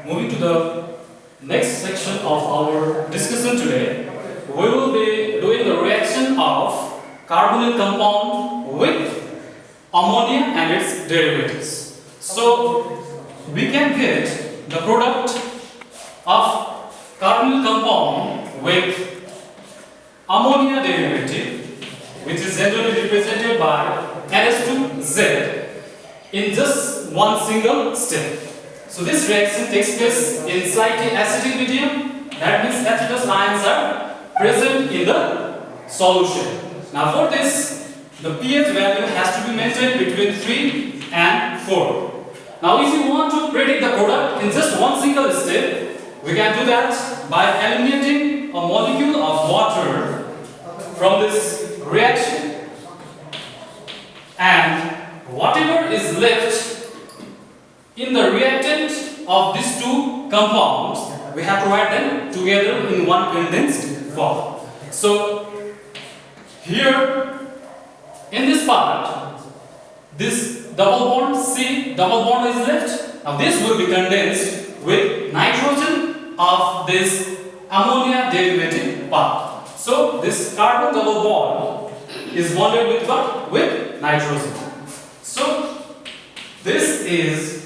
moving to the next section of our discussion today, we will be doing the reaction of carbonyl compound with ammonia and its derivatives. So we can get the product of carbonyl compound with ammonia derivative, which is generally represented by NH2Z, in just one single step. So this reaction takes place in slightly acidic medium. That means H+ ions are present in the solution. Now for this, the pH value has to be maintained between 3 and 4. Now if you want to predict the product in just one single step, we can do that by eliminating a molecule of water from this reaction, and whatever is left in the reactant of these two compounds, we have to write them together in one condensed form. So here in this part, this double bond C double bond is left. Now this will be condensed with nitrogen of this ammonia derivative part. So this carbon double bond is bonded with what? With nitrogen. So this is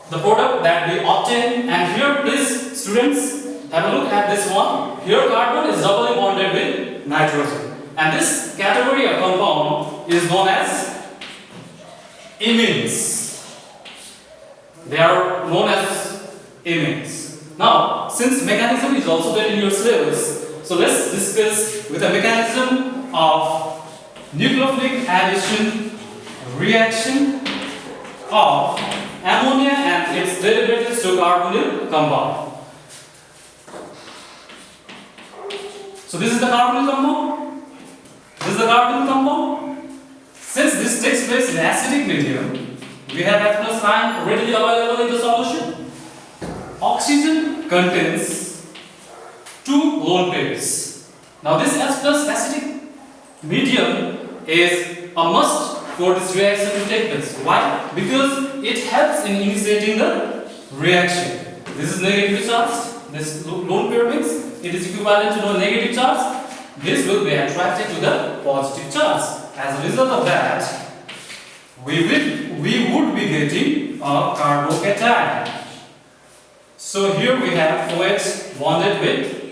the product that we obtain, and here please students have a look at this one. Here carbon is doubly bonded with nitrogen, and this category of compound is known as imines. They are known as imines. Now since mechanism is also there in your syllabus, so let's discuss with a mechanism of nucleophilic addition reaction of ammonia and its derivatives to carbonyl compound. So this is the carbonyl compound. This is the carbonyl compound. Since this takes place in acidic medium, we have H+ ion readily available in the solution. Oxygen contains 2 lone pairs. Now this H+ acidic medium is a must for this reaction to take place. Why? Because it helps in initiating the reaction. This is negatively charged. This lone pair means it is equivalent to a negative charge. This will be attracted to the positive charge. As a result of that, we would be getting a carbocation. So here we have OH bonded with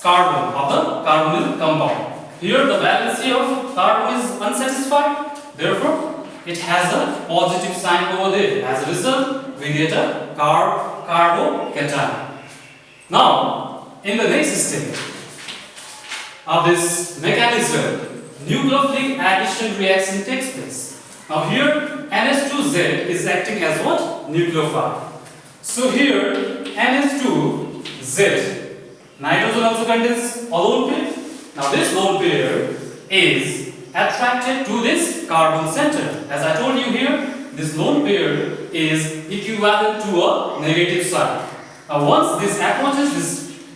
carbon of the carbonyl compound. Here the valency of carbon is unsatisfied, therefore it has a positive sign over there. As a result, we get a carbocation. Now, in the next step of this mechanism, nucleophilic addition reaction takes place. Now here NH2Z is acting as what? Nucleophile. So here NH2Z, nitrogen also contains a lone pair. Now this lone pair is attracted to this carbon center. As I told you here, this lone pair is equivalent to a negative sign. Now once this approaches this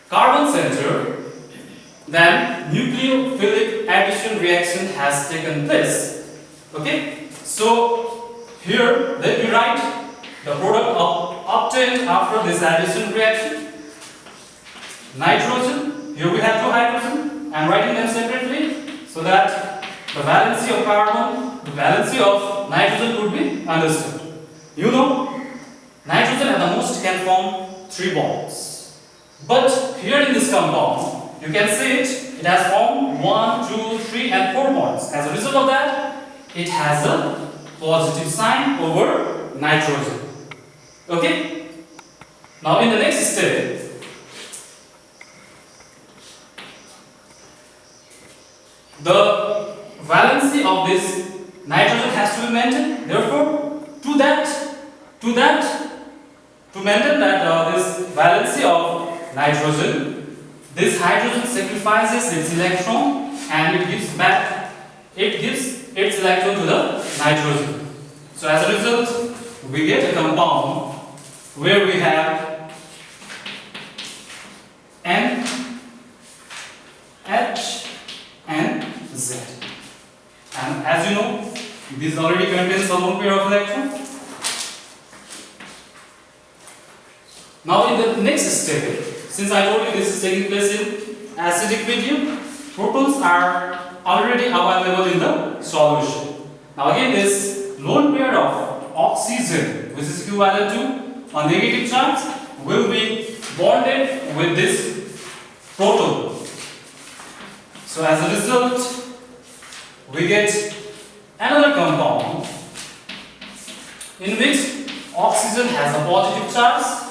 carbon center, then nucleophilic addition reaction has taken place. Okay? So here let me write the product obtained after this addition reaction. Nitrogen, here we have 2 hydrogen. I am writing them separately so that the valency of carbon, the valency of nitrogen would be understood. You know, nitrogen at the most can form 3 bonds. But here in this compound, you can see it has formed 1, 2, 3 and 4 bonds. As a result of that, it has a positive sign over nitrogen. Okay? Now in the next step, the valency of this nitrogen has to be maintained. Therefore, to maintain that this valency of nitrogen, this hydrogen sacrifices its electron and it gives its electron to the nitrogen. So as a result, we get a compound where we have N, H and Z. And as you know, this already contains a lone pair of electrons. Now in the next step, since I told you this is taking place in acidic medium, protons are already available in the solution. Now again this lone pair of oxygen, which is equivalent to a negative charge, will be bonded with this proton. So as a result, we get another compound in which oxygen has a positive charge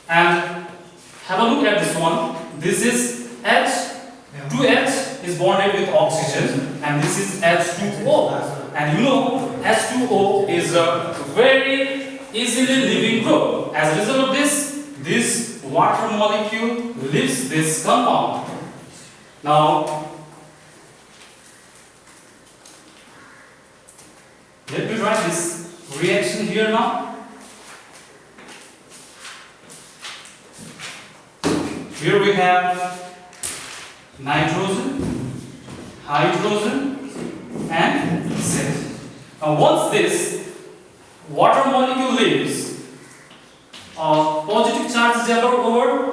and have a look at this one. This is H. 2H is bonded with oxygen and this is H2O. And you know H2O is a very easily leaving group. As a result of this water molecule leaves this compound. Now let me write this reaction here now. Here we have nitrogen, hydrogen and Z. Now once this water molecule leaves, a positive charge is developed over